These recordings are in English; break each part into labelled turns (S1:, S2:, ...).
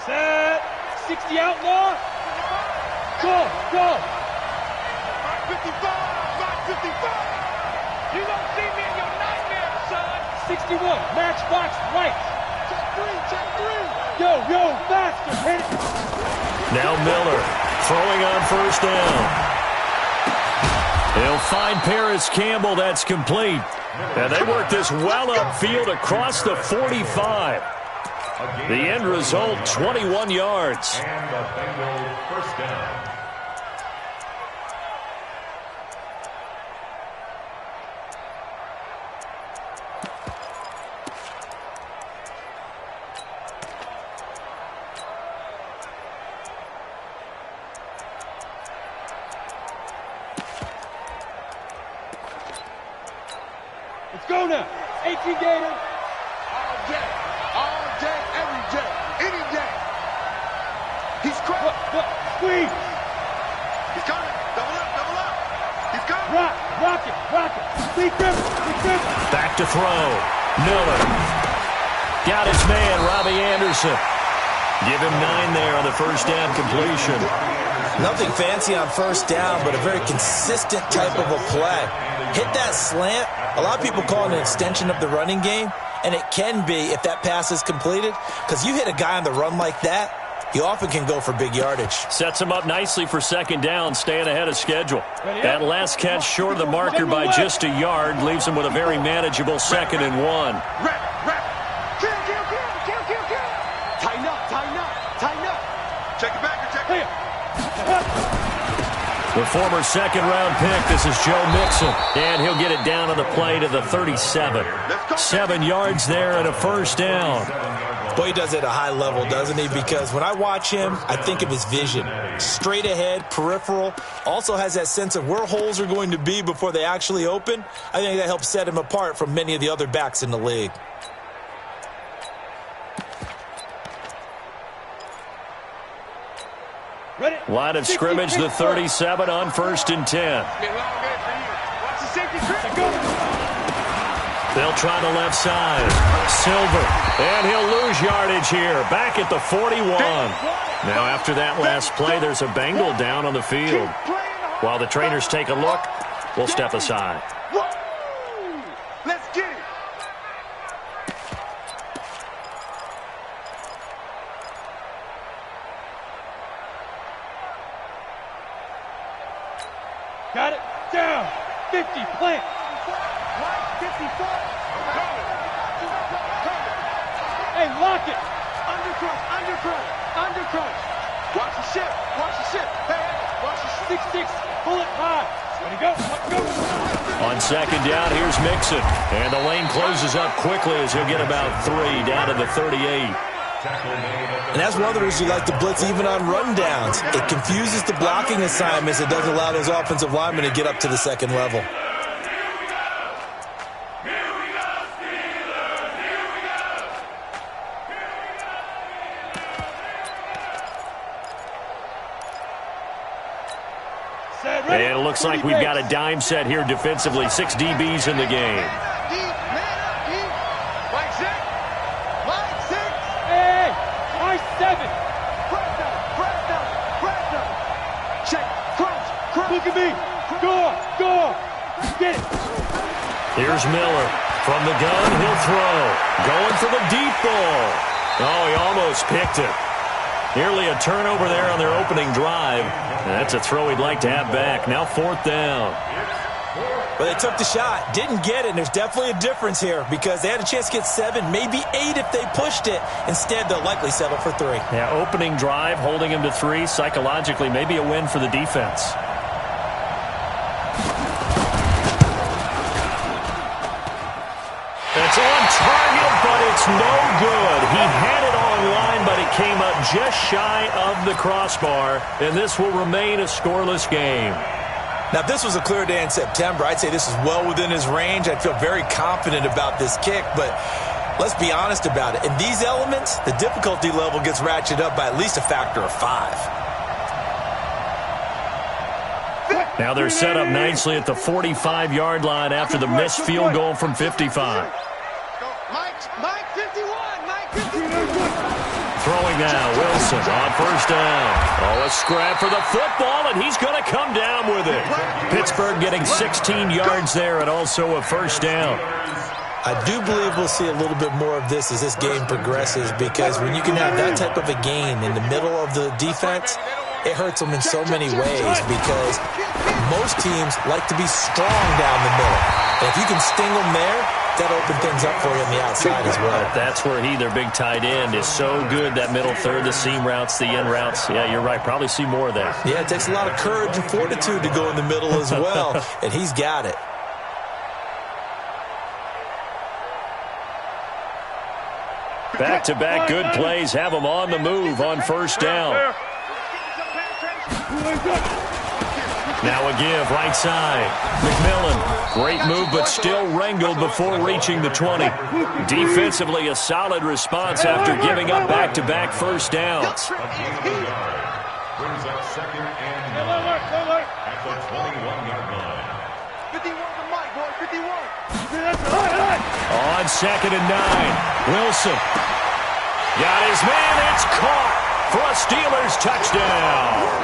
S1: Set. 60 outlaw. Go, go.
S2: 555. You don't see me in your nightmare, son.
S1: 61. Matchbox right.
S2: Check three.
S1: Yo, faster. Hit it.
S3: Now Miller throwing on first down. He'll find Paris Campbell. That's complete. And they work this well upfield across the 45. The end result, 21 yards.
S4: And the Bengals first down.
S1: Let's go now. 18 Gator.
S2: All day, every day, any day. He's cracked.
S1: Squeeze.
S2: He's coming. Double up. He's coming.
S1: Rock it. Big grip.
S3: Back to throw. Miller. Got his man, Robbie Anderson. Give him 9 there on the first down completion.
S5: Nothing fancy on first down, but a very consistent type of a play. Hit that slant. A lot of people call it an extension of the running game, and it can be if that pass is completed, because you hit a guy on the run like that, you often can go for big yardage.
S3: Sets him up nicely for second down, staying ahead of schedule. That last catch short of the marker by just a yard leaves him with a very manageable 2nd and 1.
S2: Kill. Tighten up. Check it back.
S3: The former second-round pick, this is Joe Mixon, and he'll get it down on the play to the 37. 7 yards there and a first down.
S5: Boy, he does it at a high level, doesn't he? Because when I watch him, I think of his vision. Straight ahead, peripheral, also has that sense of where holes are going to be before they actually open. I think that helps set him apart from many of the other backs in the league.
S3: Line of scrimmage, the 37 on 1st and 10. They'll try the left side. Silver, and he'll lose yardage here. Back at the 41. Now after that last play, there's a Bengal down on the field. While the trainers take a look, we'll step aside.
S2: Let's get it.
S1: Got it. Down. 50. Plant.
S2: 54.
S1: Hey, lock it.
S2: Undercross. Watch the ship. Hey, watch the ship.
S1: 6-6. Pull it high. Ready, go.
S3: On second down, here's Mixon. And the lane closes up quickly as he'll get about 3 down to the 38.
S5: And that's one of the reasons you like to blitz even on rundowns. It confuses the blocking assignments. It doesn't allow those offensive linemen to get up to the second level.
S3: And it looks like we've got a dime set here defensively. 6 DBs in the game.
S1: Look at me. Go. Get it.
S3: Here's Miller. From the gun, he'll throw. Going for the deep ball. Oh, he almost picked it. Nearly a turnover there on their opening drive. And that's a throw he'd like to have back. Now 4th down.
S5: But they took the shot, didn't get it, and there's definitely a difference here because they had a chance to get 7, maybe 8 if they pushed it. Instead, they'll likely settle for 3.
S3: Yeah, opening drive, holding him to 3. Psychologically, maybe a win for the defense. That's on target, but it's no good. He had it online, but it came up just shy of the crossbar, and this will remain a scoreless game.
S5: Now, if this was a clear day in September, I'd say this is well within his range. I'd feel very confident about this kick, but let's be honest about it. In these elements, the difficulty level gets ratcheted up by at least a factor of 5.
S3: Now they're set up nicely at the 45-yard line after the missed field goal from 55.
S2: Mike 51.
S3: Throwing throwing now. Wilson on first down. Oh, a scrap for the football, and he's going to come down with it. Pittsburgh getting 16 yards there and also a first down.
S5: I do believe we'll see a little bit more of this as this game progresses, because when you can have that type of a gain in the middle of the defense, it hurts them in so many ways, because most teams like to be strong down the middle. And if you can sting them there, that'll open things up for you on the outside as well.
S3: That's where their big tight end, is so good, that middle third, the seam routes, the in routes. Yeah, you're right. Probably see more of that.
S5: Yeah, it takes a lot of courage and fortitude to go in the middle as well, and he's got it.
S3: Back-to-back good plays have them on the move on first down. Now a give, right side. McMillan, great move, but still wrangled before reaching the 20. Defensively, a solid response after giving up back-to-back first downs.
S4: Brings up second and 9 at the 21-yard line.
S2: 51 to Mike, boy, 51.
S3: On second and 9, Wilson. Got his man, it's caught for a Steelers touchdown.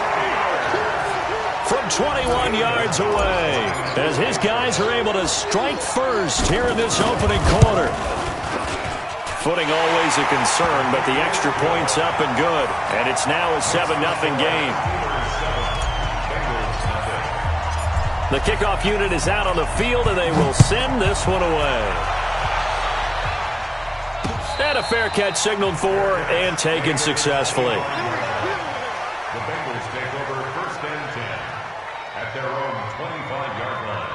S3: From 21 yards away, as his guys are able to strike first here in this opening quarter. Footing always a concern, but the extra point's up and good. And it's now a 7-0 game. The kickoff unit is out on the field, and they will send this one away. And a fair catch signaled for and taken successfully.
S4: The Bengals take over first and 10 at their own 25-yard line.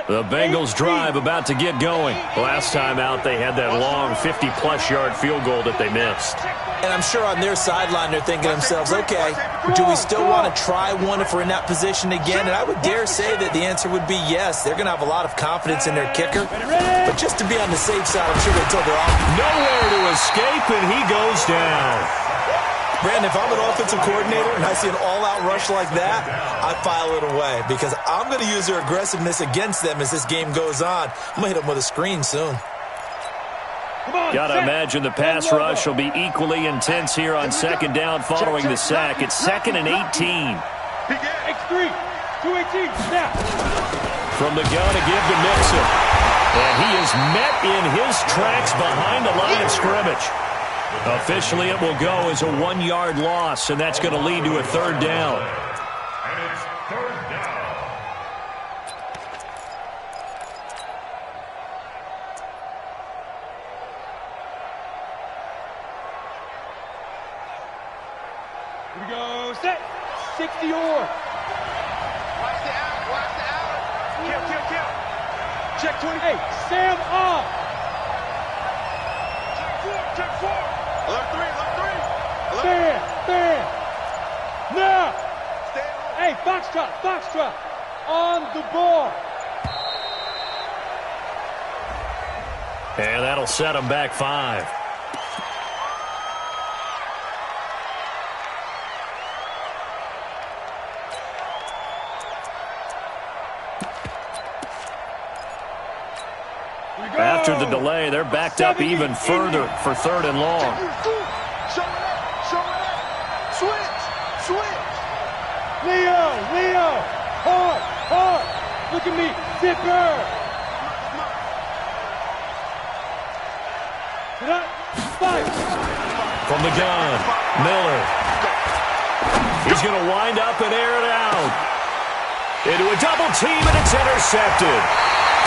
S3: The Bengals drive about to get going. Last time out, they had that long 50-plus yard field goal that they missed.
S5: And I'm sure on their sideline they're thinking to themselves, okay, do we still want to try one if we're in that position again? And I would dare say that the answer would be yes. They're going to have a lot of confidence in their kicker. But just to be on the safe side, I'm sure they told their offense.
S3: Nowhere to escape, and he goes down.
S5: Brandon, if I'm an offensive coordinator and I see an all-out rush like that, I file it away, because I'm going to use their aggressiveness against them as this game goes on. I'm going to hit them with a screen soon.
S3: Got to imagine the pass rush will be equally intense here on second down following the sack. It's second and 18.
S1: X3, 218, snap.
S3: From the gun to give to Mixon. And he is met in his tracks behind the line of scrimmage. Officially, it will go as a 1-yard loss, and that's going to lead to a third down.
S4: And it's third down.
S1: Here we go, set, 60 or.
S2: Watch the out, watch the out. Kill.
S1: Check 28, Sam off.
S2: Check 4. Alert 3.
S1: Stand. Now.
S2: Stay on.
S1: Hey, Foxtrot, on the ball.
S3: And that'll set them back 5. After the delay, they're backed up even further for third and long.
S2: Show it up. Switch.
S1: Leo, hard. Look at me, zipper. Get up, fight.
S3: From the gun, Miller. He's going to wind up and air it out. Into a double team, and it's intercepted.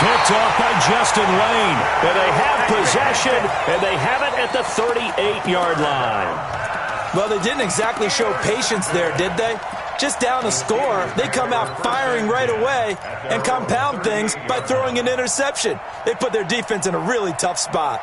S3: Picked off by Justin Lane. And they have possession, and they have it at the 38-yard line.
S5: Well, they didn't exactly show patience there, did they? Just down a score, they come out firing right away and compound things by throwing an interception. They put their defense in a really tough spot.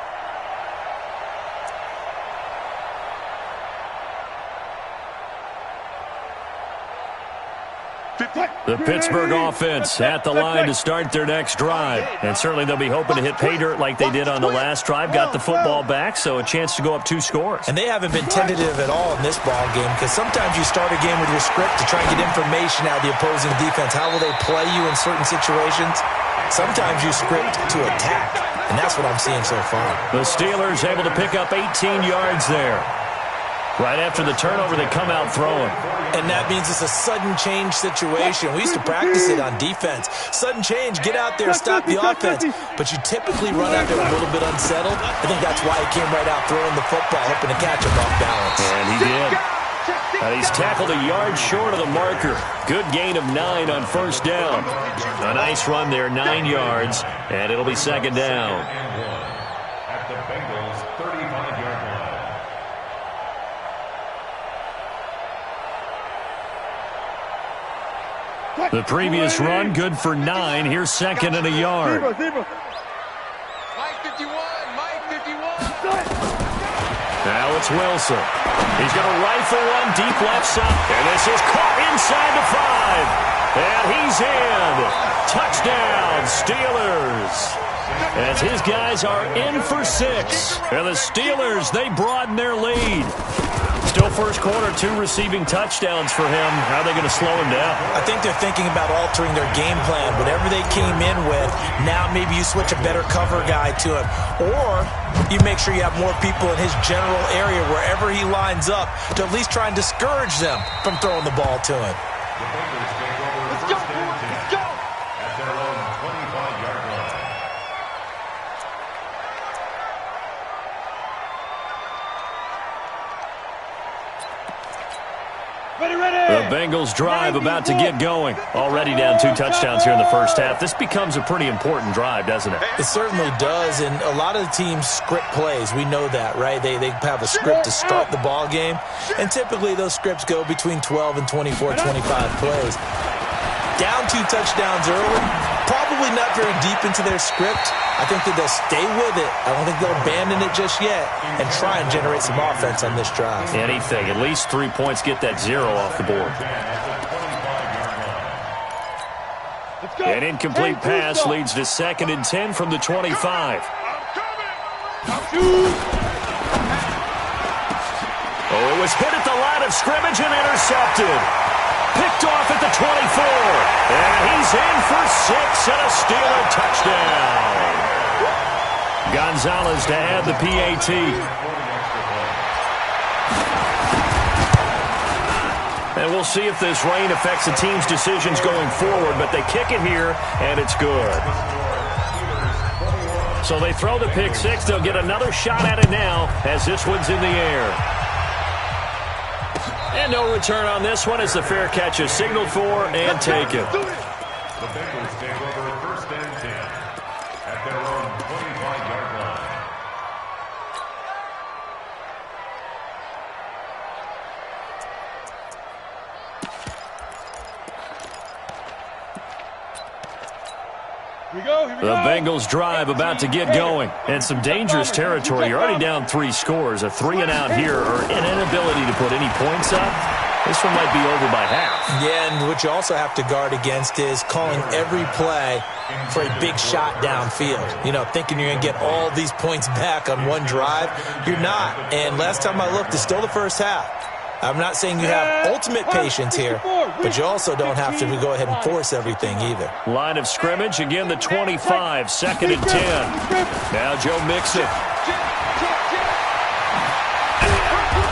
S3: The Pittsburgh offense at the line to start their next drive. And certainly they'll be hoping to hit pay dirt like they did on the last drive. Got the football back, so a chance to go up 2 scores.
S5: And they haven't been tentative at all in this ball game, because sometimes you start a game with your script to try and get information out of the opposing defense. How will they play you in certain situations? Sometimes you script to attack, and that's what I'm seeing so far.
S3: The Steelers able to pick up 18 yards there. Right after the turnover, they come out throwing.
S5: And that means it's a sudden change situation. We used to practice it on defense. Sudden change, get out there, stop the offense. But you typically run out there a little bit unsettled. I think that's why he came right out throwing the football, hoping to catch him off balance.
S3: And he did. And he's tackled a yard short of the marker. Good gain of 9 on first down. A nice run there, 9 yards, and it'll be second down.
S4: At the Bengals' 35-yard line.
S3: The previous run, good for 9. Here's second and a yard.
S2: Mike 51, Mike 51.
S3: Now it's Wilson. He's going to rifle one deep left side. And this is caught inside the 5. And he's in. Touchdown, Steelers. As his guys are in for 6. And the Steelers, they broaden their lead. Still first quarter, 2 receiving touchdowns for him. How are they going to slow him down?
S5: I think they're thinking about altering their game plan. Whatever they came in with, now maybe you switch a better cover guy to him. Or you make sure you have more people in his general area wherever he lines up to at least try and discourage them from throwing the ball to him.
S4: The Bengals take over first and 10 at their own 25-yard line.
S3: The Bengals drive about to get going. Already down 2 touchdowns here in the first half. This becomes a pretty important drive, doesn't it?
S5: It certainly does, and a lot of the teams script plays. We know that, right? They have a script to start the ball game, and typically those scripts go between 12 and 24, 25 plays. Down 2 touchdowns early, probably not very deep into their script. I think that they'll stay with it. I don't think they'll abandon it just yet and try and generate some offense on this drive.
S3: Anything. At least 3 points, get that 0 off the board. An incomplete pass leads to second and 10 from the 25. Oh, it was hit at the line of scrimmage and intercepted. Picked off at the 24. And he's in for 6 and a Steeler touchdown. Gonzalez to add the PAT. And we'll see if this rain affects the team's decisions going forward, but they kick it here, and it's good. So they throw the pick 6. They'll get another shot at it now as this one's in the air. And no return on this one as the fair catch is signaled for and taken.
S4: The Bengals take over first and 10 at their own 25-yard line.
S1: Here we go.
S3: The Bengals drive about to get going. And some dangerous territory. You're already down 3 scores. A 3-and-out here or an inability to put any points up. This one might be over by half.
S5: Yeah, and what you also have to guard against is calling every play for a big shot downfield. You know, thinking you're going to get all these points back on one drive. You're not. And last time I looked, it's still the first half. I'm not saying you have ultimate patience here, but you also don't have to go ahead and force everything either.
S3: Line of scrimmage, again the 25, second and 10. Now Joe Mixon.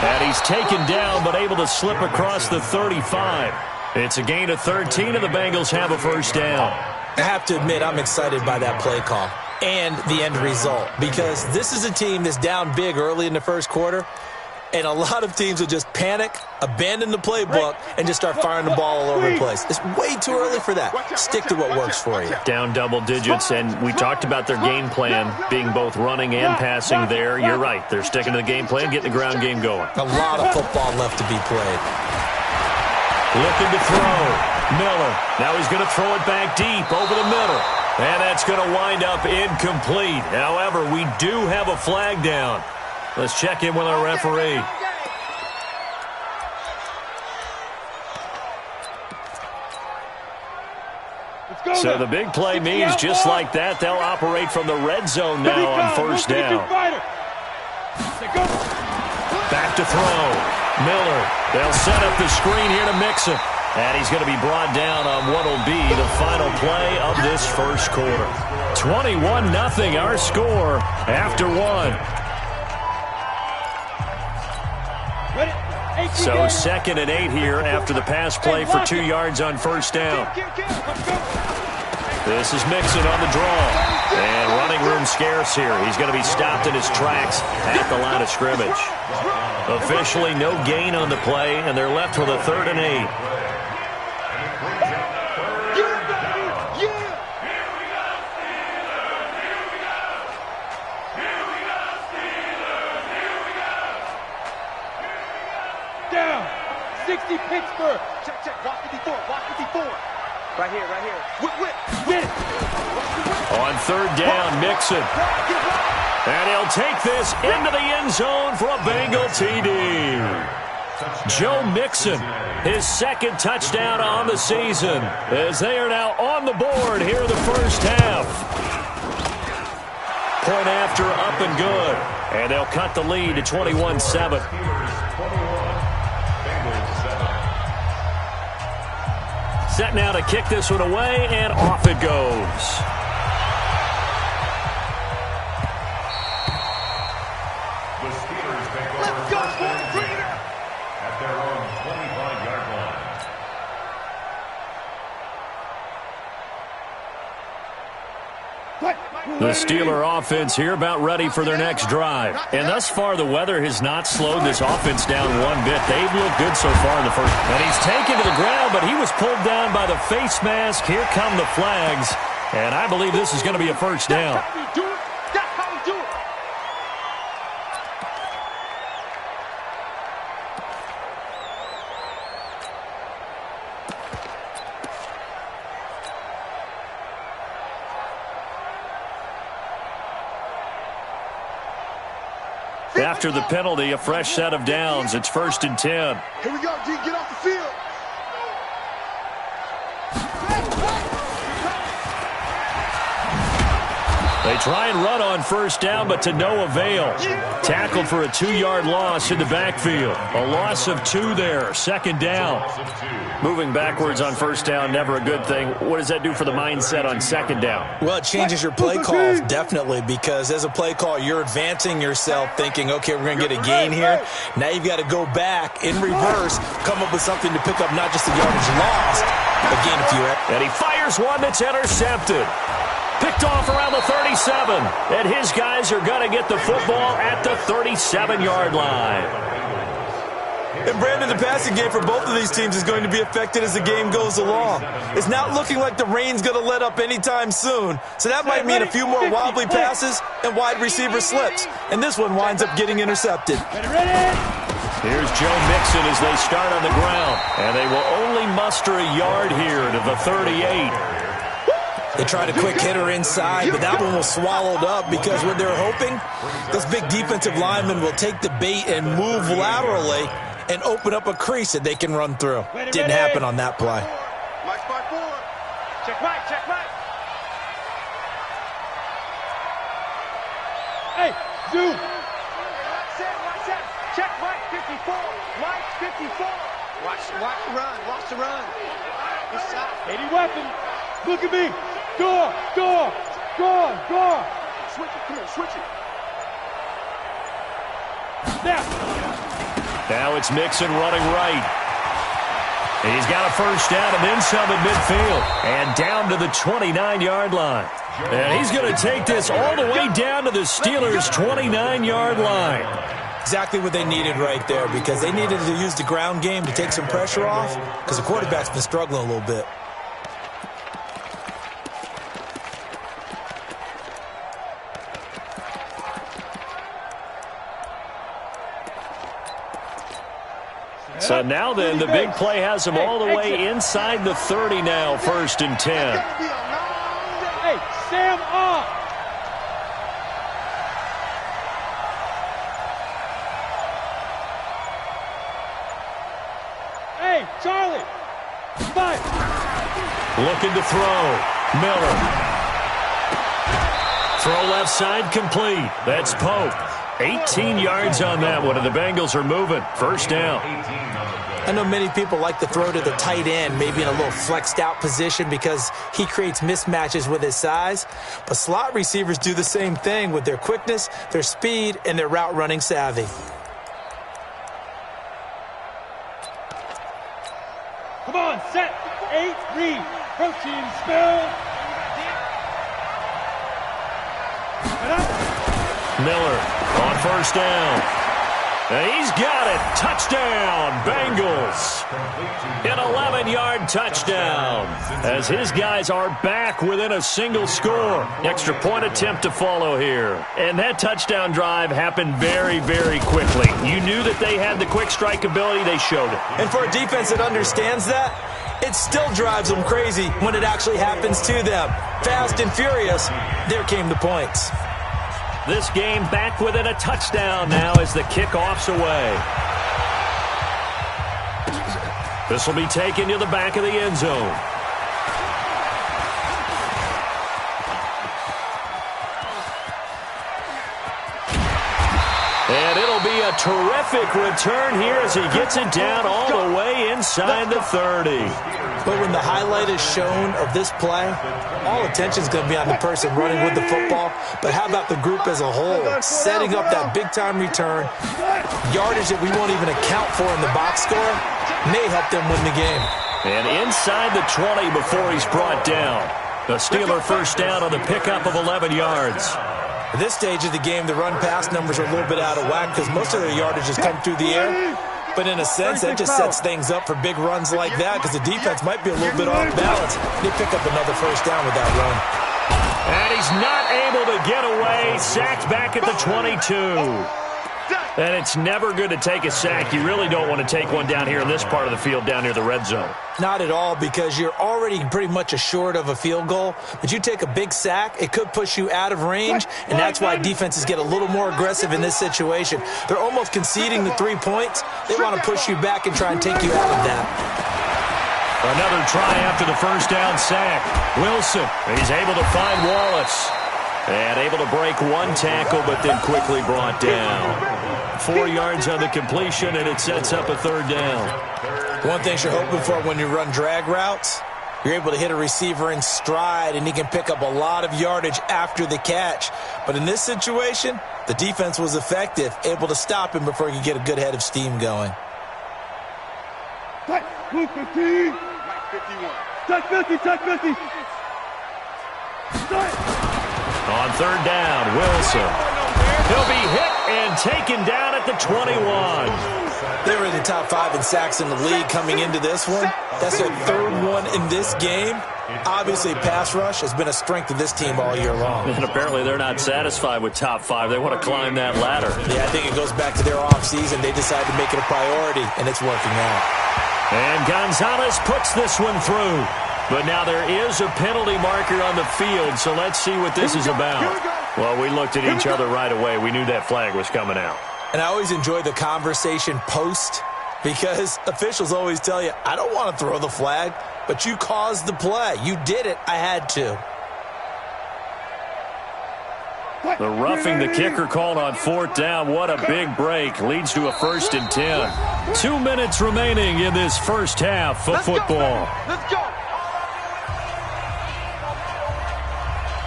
S3: And he's taken down, but able to slip across the 35. It's a gain of 13, and the Bengals have a first down.
S5: I have to admit, I'm excited by that play call and the end result, because this is a team that's down big early in the first quarter, and a lot of teams will just panic, abandon the playbook, and just start firing the ball all over the place. It's way too early for that. Stick to what works for you.
S3: Down double digits, and we talked about their game plan being both running and passing there. You're right. They're sticking to the game plan, getting the ground game going.
S5: A lot of football left to be played.
S3: Looking to throw. Miller. Now he's going to throw it back deep over the middle. And that's going to wind up incomplete. However, we do have a flag down. Let's check in with our referee. So the big play means just like that, they'll operate from the red zone now on first down. Back to throw. Miller. They'll set up the screen here to Mixon. And he's going to be brought down on what will be the final play of this first quarter. 21-0 our score after one. So 2nd and 8 here after the pass play for 2 yards on first down. This is Mixon on the draw. And running room scarce here. He's going to be stopped in his tracks at the line of scrimmage. Officially no gain on the play, and they're left with a 3rd and 8.
S1: Down. 60 Pittsburgh.
S2: Check, check. Watch 54. Watch 54. Right here, right here. Whip.
S1: Get it.
S3: On 3rd down, Mixon. And he'll take this into the end zone for a Bengal TD. Joe Mixon, his 2nd touchdown on the season, as they are now on the board here in the first half. Point after, up and good. And they'll cut the lead to 21-7. Set now to kick this one away, and off it goes.
S4: The Steelers take over first and 10 at their own 25-yard line.
S3: The Steeler offense here about ready for their next drive. And thus far, the weather has not slowed this offense down one bit. They've looked good so far in the first. And he's taken to the ground, but he was pulled down by the face mask. Here come the flags. And I believe this is going to be a first down.
S2: That's how we do it.
S3: After the penalty, a fresh set of downs. It's 1st and 10.
S2: Here we go, G. Get off the field.
S3: They try and run on first down, but to no avail. Tackled for a 2-yard loss in the backfield. A loss of 2 there. 2nd down. Moving backwards on first down, never a good thing. What does that do for the mindset on 2nd down?
S5: Well, it changes your play calls, definitely, because as a play call, you're advancing yourself thinking, okay, we're going to get a gain here. Now you've got to go back in reverse, come up with something to pick up not just the yardage lost, but gain a few.
S3: And he fires one that's intercepted. Picked off around the 37. And his guys are going to get the football at the 37-yard line.
S5: And Brandon, the passing game for both of these teams is going to be affected as the game goes along. It's not looking like the rain's going to let up anytime soon. So that might mean a few more wobbly passes and wide receiver slips. And this one winds up getting intercepted.
S3: Here's Joe Mixon as they start on the ground. And they will only muster a yard here to the 38.
S5: They tried a quick hitter inside, but that one was swallowed up because what they're hoping, this big defensive lineman will take the bait and move laterally and open up a crease that they can run through. Didn't happen on that play.
S2: Mike spot 4. Check right, check right.
S1: Hey, zoom.
S2: Watch that. Check right, 54. Mike, 54. Watch the run, watch the run. Good shot.
S1: 80 weapons. Look at me. Go.
S2: Switch it, come on, switch it.
S1: Snap.
S3: Now it's Mixon running right. And he's got a first down and then some at midfield. And down to the 29-yard line. And he's going to take this all the way down to the Steelers' 29-yard line.
S5: Exactly what they needed right there, because they needed to use the ground game to take some pressure off, because the quarterback's been struggling a little bit.
S3: So now then, the big play has him all the way inside the 30 now, 1st and 10.
S1: Hey, Sam off. Hey, Charlie. 5.
S3: Looking to throw. Miller. Throw left side complete. That's Pope. 18 yards on that one, and the Bengals are moving. First down.
S5: I know many people like to throw to the tight end, maybe in a little flexed out position because he creates mismatches with his size. But slot receivers do the same thing with their quickness, their speed, and their route running savvy.
S1: Come on, set, 8, read, protein, spill.
S3: Miller on first down. And he's got it. Touchdown, Bengals. An 11-yard touchdown as his guys are back within a single score. Extra point attempt to follow here. And that touchdown drive happened very, very quickly. You knew that they had the quick strike ability. They showed it.
S5: And for a defense that understands that, it still drives them crazy when it actually happens to them. Fast and furious, there came the points.
S3: This game back within a touchdown now as the kickoff's away. This will be taken to the back of the end zone. And it'll be a terrific return here as he gets it down all the way inside the 30.
S5: But when the highlight is shown of this play, all attention is going to be on the person running with the football. But how about the group as a whole, setting up that big-time return, yardage that we won't even account for in the box score, may help them win the game.
S3: And inside the 20 before he's brought down. The Steeler first down on the pickup of 11 yards.
S5: At this stage of the game, the run-pass numbers are a little bit out of whack because most of their yardage has come through the air. But in a sense, that just sets things up for big runs like that because the defense might be a little bit off balance. They pick up another first down with that run.
S3: And he's not able to get away. Sacked back at the 22. And it's never good to take a sack. You really don't want to take one down here in this part of the field down near the red zone.
S5: Not at all, because you're already pretty much assured of a field goal. But you take a big sack, it could push you out of range, and that's why defenses get a little more aggressive in this situation. They're almost conceding the 3 points. They want to push you back and try and take you out of that.
S3: Another try after the first down sack. Wilson, he's able to find Wallace. And able to break one tackle, but then quickly brought down. 4 yards on the completion, and it sets up a third down.
S5: One thing you're hoping for when you run drag routes, you're able to hit a receiver in stride, and he can pick up a lot of yardage after the catch. But in this situation, the defense was effective, able to stop him before he could get a good head of steam going.
S1: Touch 15. 51. Touch 50, touch 50.
S3: On third down, Wilson. He'll be hit and taken down at the 21.
S5: They were in the top 5 in sacks in the league coming into this one. That's their third one in this game. Obviously, pass rush has been a strength of this team all year long.
S3: And apparently they're not satisfied with top 5. They want to climb that ladder.
S5: Yeah, I think it goes back to their offseason. They decided to make it a priority, and it's working out.
S3: And Gonzalez puts this one through. But now there is a penalty marker on the field, so let's see what this is about. Well, we looked at each other right away. We knew that flag was coming out.
S5: And I always enjoy the conversation post because officials always tell you, I don't want to throw the flag, but you caused the play. You did it. I had to.
S3: The roughing the kicker called on fourth down. What a big break. Leads to a 1st and 10. 2 minutes remaining in this first half of football.
S2: Let's go.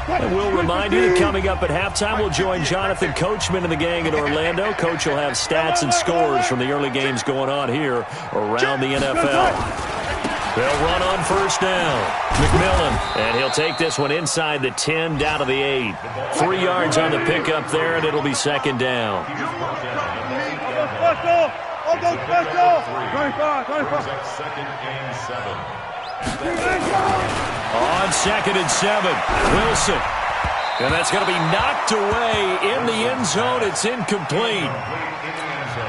S3: And we'll remind you that coming up at halftime, we'll join Jonathan Coachman and the gang in Orlando. Coach will have stats and scores from the early games going on here around the NFL. They'll run on first down. McMillan, and he'll take this one inside the 10, down to the 8. 3 yards on the pickup there, and it'll be second down.
S1: I'll go special. 25.
S4: Second and 7.
S3: On 2nd and 7, Wilson. And that's going to be knocked away in the end zone. It's incomplete.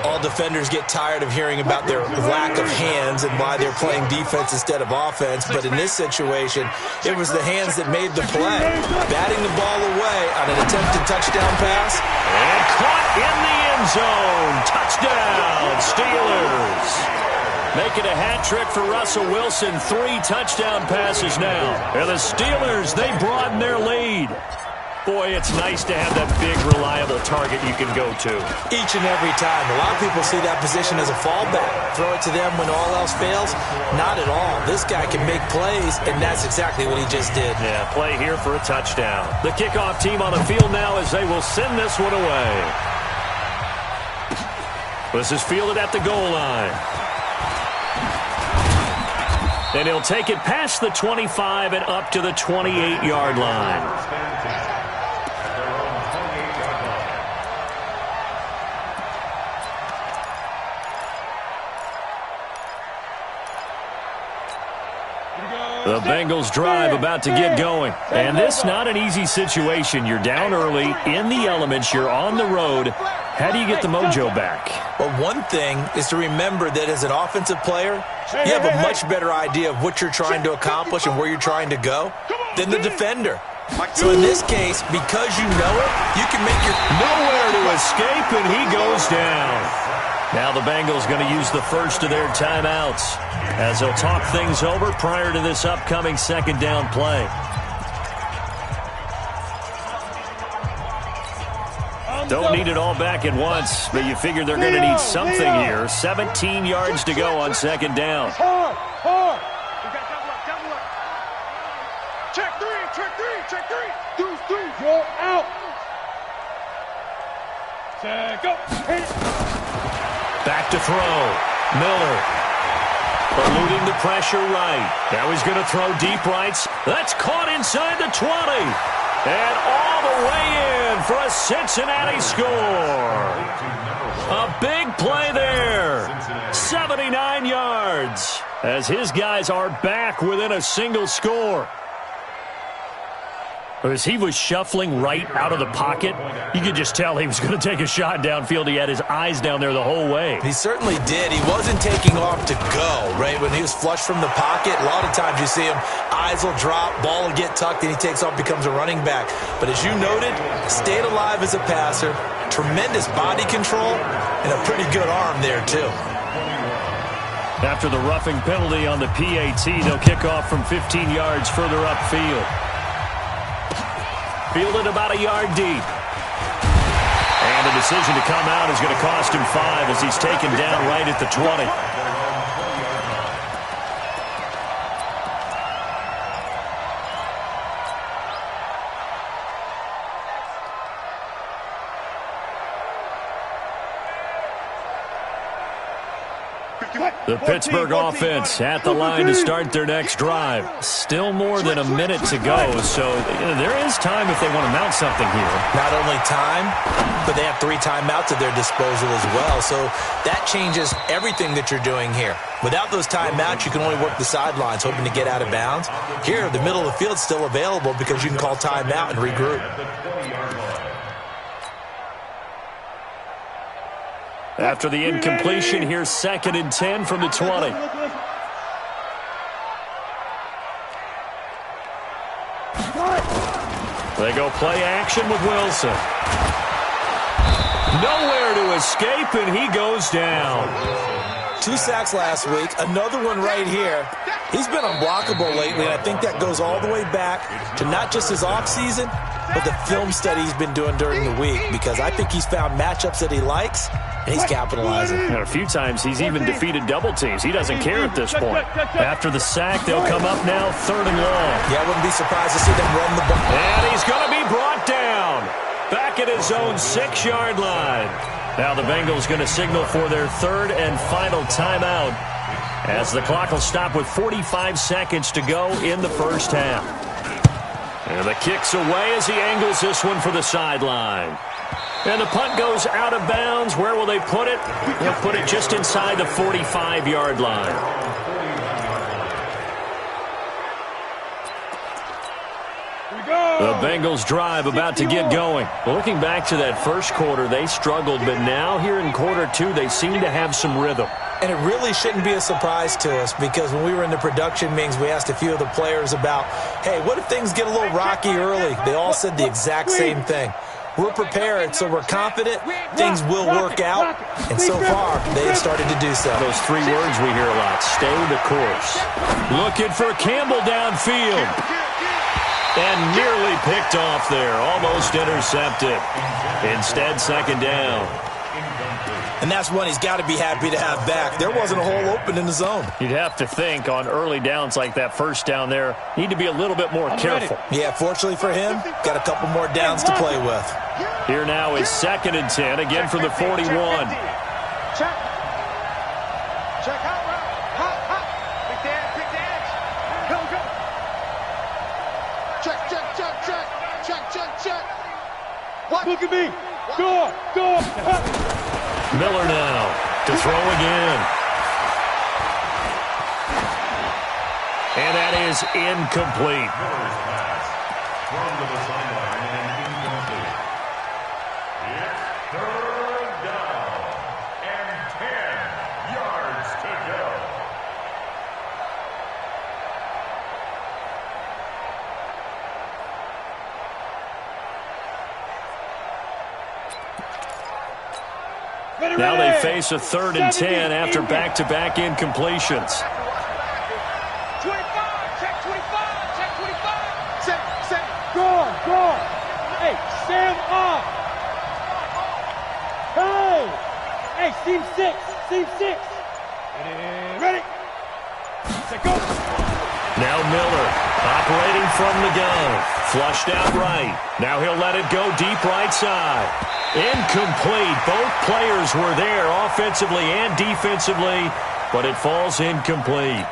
S5: All defenders get tired of hearing about their lack of hands and why they're playing defense instead of offense. But in this situation, it was the hands that made the play. Batting the ball away on an attempted touchdown pass.
S3: And caught in the end zone. Touchdown, Steelers. Make it a hat trick for Russell Wilson. 3 touchdown passes now. And the Steelers, they broaden their lead. Boy, it's nice to have that big, reliable target you can go to.
S5: Each and every time. A lot of people see that position as a fallback. Throw it to them when all else fails. Not at all. This guy can make plays, and that's exactly what he just did.
S3: Yeah, play here for a touchdown. The kickoff team on the field now as they will send this one away. This is fielded at the goal line. And he'll take it past the 25 and up to the 28-yard line. The Bengals drive about to get going. And this not an easy situation. You're down early, in the elements, you're on the road. How do you get the mojo back?
S5: Well, one thing is to remember that as an offensive player, you have a much better idea of what you're trying to accomplish and where you're trying to go than the defender. So in this case, because you know it, you can make your...
S3: Nowhere to escape, and he goes down. Now the Bengals going to use the first of their timeouts as they'll talk things over prior to this upcoming second down play. Don't need it all back at once, but you figure they're going to need something here. 17 yards to go on second down.
S2: Hard. Double up. Check three.
S1: Deuce, roll out. Set, go. Hit it.
S3: Back to throw. Miller. Eluding the pressure right. Now he's going to throw deep rights. That's caught inside the 20. And all the way in for a Cincinnati score. A big play there. 79 yards. As his guys are back within a single score. As he was shuffling right out of the pocket, you could just tell he was going to take a shot downfield. He had his eyes down there the whole way.
S5: He certainly did. He wasn't taking off to go, right? When he was flushed from the pocket, a lot of times you see him, eyes will drop, ball will get tucked, and he takes off, becomes a running back. But as you noted, stayed alive as a passer, tremendous body control, and a pretty good arm there, too.
S3: After the roughing penalty on the PAT, they'll kick off from 15 yards further upfield. Fielded about a yard deep. And the decision to come out is going to cost him 5 as he's taken down right at the 20. The Pittsburgh offense at the line to start their next drive. Still more than a minute to go, so there is time if they want to mount something here.
S5: Not only time, but they have 3 timeouts at their disposal as well, so that changes everything that you're doing here. Without those timeouts, you can only work the sidelines, hoping to get out of bounds. Here, the middle of the field is still available because you can call timeout and regroup.
S3: After the incompletion, here's 2nd and 10 from the 20. They go play action with Wilson. Nowhere to escape, and he goes down.
S5: 2 sacks last week, another one right here. He's been unblockable lately, and I think that goes all the way back to not just his offseason, but the film study he's been doing during the week, because I think he's found matchups that he likes, and he's capitalizing.
S3: And a few times he's even defeated double teams. He doesn't care at this point. After the sack, they'll come up now 3rd and long.
S5: Yeah, I wouldn't be surprised to see them run the ball.
S3: And he's going to be brought down. Back at his own 6-yard line. Now the Bengals going to signal for their 3rd and final timeout as the clock will stop with 45 seconds to go in the first half. And the kick's away as he angles this one for the sideline. And the punt goes out of bounds. Where will they put it? They'll put it just inside the 45-yard line. The Bengals drive about to get going. Looking back to that first quarter, they struggled, but now here in quarter 2, they seem to have some rhythm.
S5: And it really shouldn't be a surprise to us, because when we were in the production meetings, we asked a few of the players about, hey, what if things get a little rocky early? They all said the exact same thing. We're prepared, so we're confident things will work out. And so far, they have started to do so.
S3: Those three words we hear a lot, stay the course. Looking for Campbell downfield. And nearly picked off there, almost intercepted. Instead, second down.
S5: And that's one he's got to be happy to have back. There wasn't a hole open in the zone.
S3: You'd have to think on early downs like that first down there, need to be a little bit more careful.
S5: Yeah, fortunately for him, got a couple more downs to play with.
S3: Here now is 2nd and 10, again from the 41.
S2: Check. Check out. Hot. Big damage. Go. Check. What?
S1: Look at me. Go.
S3: Miller now to throw again. And that is incomplete.
S4: Miller's pass thrown to the sideline and incomplete. It's 3rd down and 10 yards to go.
S3: Now they face a 3rd and 10 after back-to-back incompletions.
S2: 25. Check 25. Set.
S1: Go. Hey, stand up. Hey, seam 6. Ready. Set, go.
S3: Now Miller operating from the gun. Flushed out right. Now he'll let it go deep right side. Incomplete. Both players were there offensively and defensively, but it falls incomplete.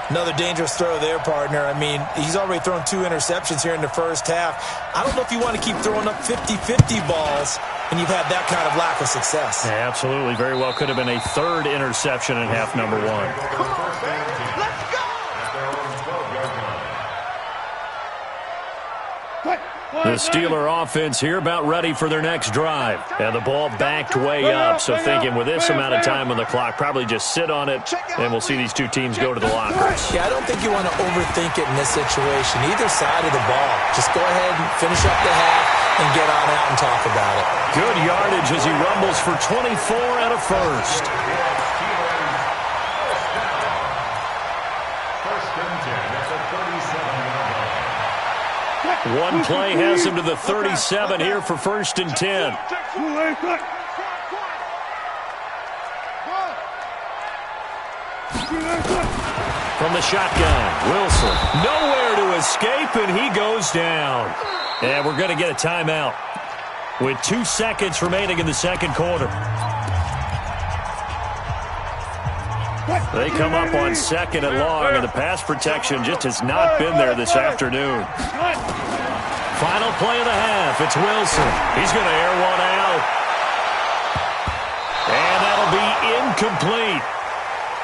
S5: Another dangerous throw there, partner. I mean, he's already thrown 2 interceptions here in the first half. I don't know if you want to keep throwing up 50-50 balls when you've had that kind of lack of success.
S3: Yeah, absolutely. Very well could have been a 3rd interception in half number 1.
S2: Let's go.
S3: The Steeler offense here about ready for their next drive. And the ball backed way up, so thinking with this amount of time on the clock, probably just sit on it, and we'll see these two teams go to the lockers.
S5: Yeah, I don't think you want to overthink it in this situation. Either side of the ball. Just go ahead and finish up the half and get on out and talk about it.
S3: Good yardage as he rumbles for 24 and a first. One play has him to the 37 here for 1st and 10. From the shotgun, Wilson. Nowhere to escape, and he goes down. And we're going to get a timeout with 2 seconds remaining in the second quarter. They come up on 2nd and long, and the pass protection just has not been there this afternoon. Final play of the half. It's Wilson. He's going to air one out. And that'll be incomplete.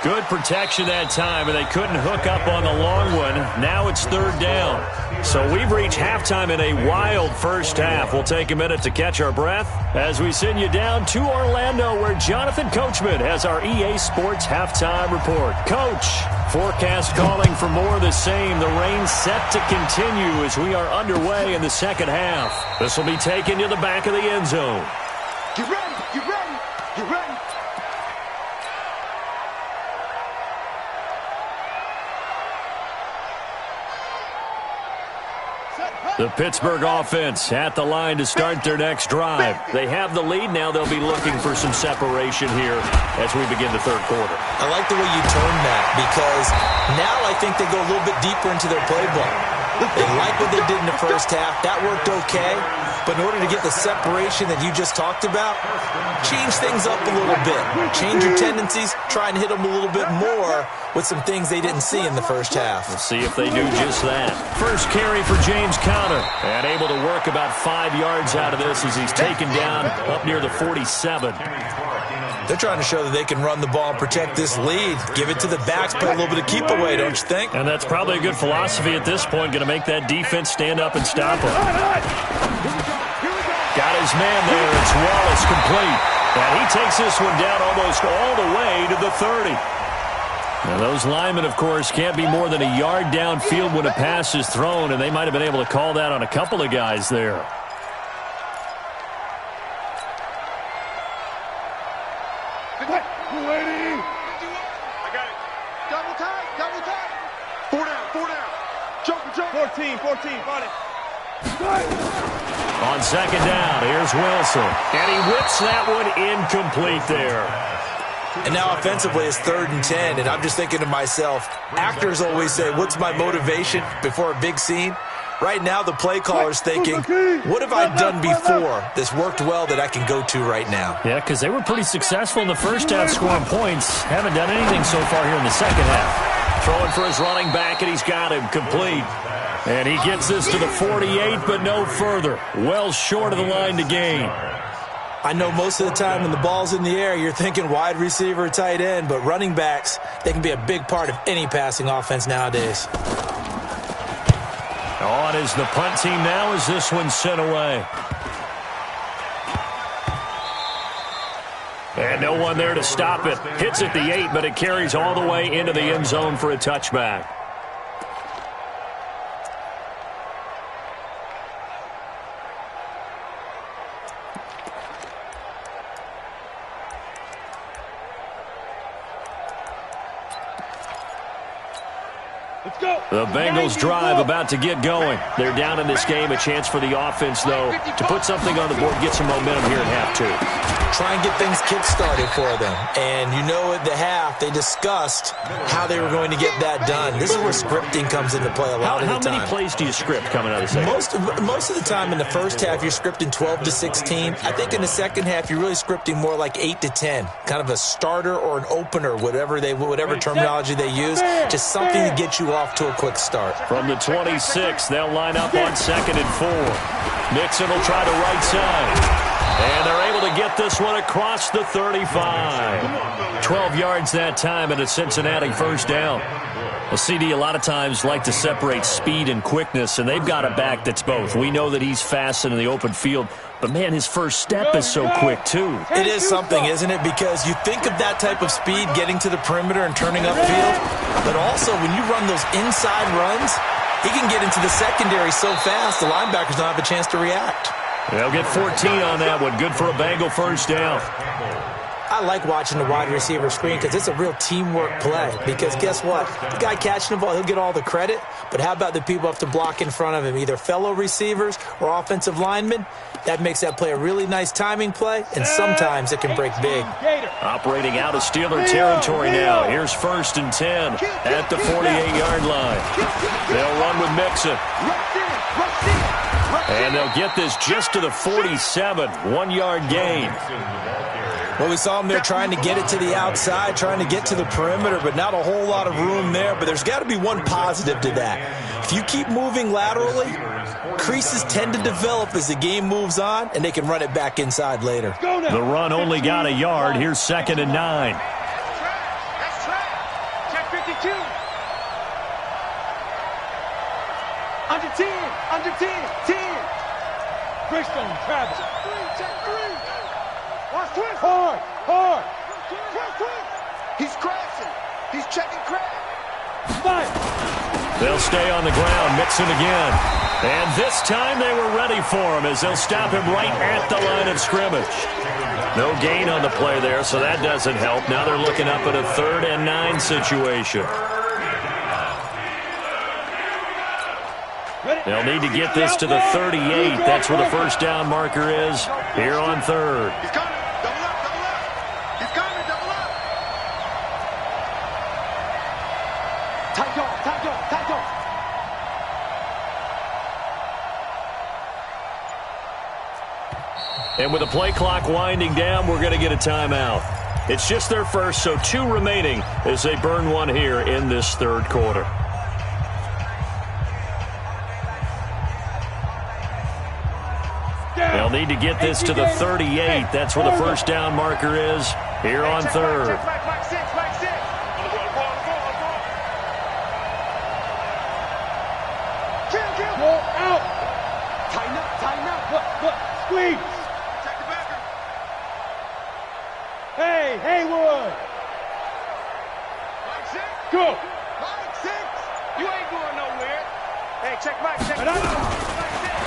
S3: Good protection that time, and they couldn't hook up on the long one. Now it's 3rd down. So we've reached halftime in a wild first half. We'll take a minute to catch our breath as we send you down to Orlando, where Jonathan Coachman has our EA Sports Halftime Report. Coach, forecast calling for more of the same. The rain set to continue as we are underway in the second half. This will be taken to the back of the end zone.
S2: Get ready.
S3: The Pittsburgh offense at the line to start their next drive. They have the lead. Now they'll be looking for some separation here as we begin the third quarter.
S5: I like the way you term that, because now I think they go a little bit deeper into their playbook. They like what they did in the first half. That worked okay. But in order to get the separation that you just talked about, change things up a little bit. Change your tendencies. Try and hit them a little bit more with some things they didn't see in the first half.
S3: We'll see if they do just that. First carry for James Conner. And able to work about 5 yards out of this as he's taken down up near the 47.
S5: They're trying to show that they can run the ball and protect this lead. Give it to the backs, play a little bit of keep away, don't you think?
S3: And that's probably a good philosophy at this point. Going to make that defense stand up and stop him. Got his man there. It's Wallace complete. And he takes this one down almost all the way to the 30. Now those linemen, of course, can't be more than a yard downfield when a pass is thrown, and they might have been able to call that on a couple of guys there.
S2: 14, 14, on it.
S3: On second down, here's Wilson. And he whips that one incomplete there.
S5: And now offensively it's 3rd and 10, and I'm just thinking to myself, actors always say, what's my motivation before a big scene? Right now the play caller's thinking, what have I done before that's worked well that I can go to right now?
S3: Yeah, because they were pretty successful in the first half scoring points. Haven't done anything so far here in the second half. Throwing for his running back, and he's got him complete. And he gets this to the 48, but no further. Well short of the line to gain.
S5: I know most of the time when the ball's in the air, you're thinking wide receiver, tight end, but running backs, they can be a big part of any passing offense nowadays.
S3: On is the punt team now as this one's sent away. And no one there to stop it. Hits at the 8, but it carries all the way into the end zone for a touchback. The Bengals drive about to get going. They're down in this game. A chance for the offense, though, to put something on the board, get some momentum here at half 2.
S5: Try and get things kick-started for them. And you know at the half, they discussed how they were going to get that done. This is where scripting comes into play a lot of the time.
S3: How many plays do you script coming out of the second?
S5: Most of the time in the first half, you're scripting 12 to 16. I think in the second half, you're really scripting more like 8 to 10. Kind of a starter or an opener, whatever terminology they use. Just something to get you off to a quick start.
S3: From the 26, they'll line up on 2nd and 4. Nixon will try to right side. And they're able to get this one across the 35. 12 yards that time and a Cincinnati first down. Well, CD a lot of times like to separate speed and quickness, and they've got a back that's both. We know that he's fast in the open field, but, man, his first step is so quick, too.
S5: It is something, isn't it? Because you think of that type of speed getting to the perimeter and turning upfield, but also when you run those inside runs, he can get into the secondary so fast the linebackers don't have a chance to react.
S3: They'll get 14 on that one. Good for a Bengal first down.
S5: I like watching the wide receiver screen because it's a real teamwork play. Because guess what? The guy catching the ball, he'll get all the credit. But how about the people have to block in front of him, either fellow receivers or offensive linemen? That makes that play a really nice timing play, and sometimes it can break big.
S3: Operating out of Steeler territory now. Here's 1st and 10 at the 48-yard line. They'll run with Mixon. And they'll get this just to the 47, 1-yard gain.
S5: Well, we saw them there trying to get it to the outside, trying to get to the perimeter, but not a whole lot of room there. But there's got to be one positive to that. If you keep moving laterally, creases tend to develop as the game moves on, and they can run it back inside later.
S3: The run only got a yard. Here's 2nd and 9.
S2: That's track. Check 52. Under 10. Under 10. 10.
S1: Christian Travis.
S2: Check 3. Watch twist.
S1: Hard. Hard.
S2: Twist. He's crashing. He's checking crash.
S1: Fight.
S3: They'll stay on the ground. Mixon again. And this time they were ready for him as they'll stop him right at the line of scrimmage. No gain on the play there, so that doesn't help. Now they're looking up at a 3rd and 9 situation. They'll need to get this to the 38. That's where the first down marker is here on 3rd.
S2: He's coming. Double up. Double up. He's coming. Double up. Tight dog. Tight dog. Tight dog.
S3: And with the play clock winding down, we're going to get a timeout. It's just their first, so 2 remaining as they burn one here in this 3rd quarter. They'll need to get this to the 38. That's where the first down marker is here on 3rd.
S2: Back 6. Back 6. Kill.
S1: Go out.
S2: Tighten up. Tighten up.
S1: Look. Squeeze.
S2: Check the backer.
S1: Hey, Haywood.
S2: Back 6.
S1: Go.
S2: Back 6. You ain't going nowhere. Hey, check back. Check
S1: And
S2: back.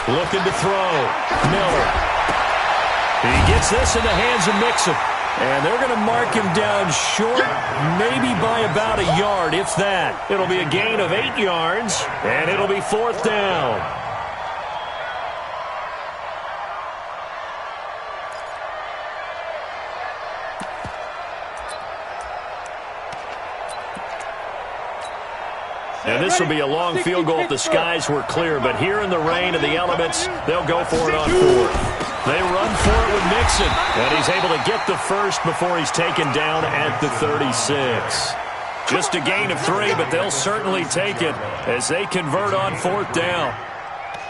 S3: Looking to throw. Miller. He gets this in the hands of Mixon. And they're going to mark him down short, maybe by about a yard, if that. It'll be a gain of 8 yards, and it'll be 4th down. And this will be a long field goal if the skies were clear, but here in the rain and the elements, they'll go for it on 4th. They run for it with Mixon, and he's able to get the first before he's taken down at the 36. Just a gain of 3, but they'll certainly take it as they convert on 4th down.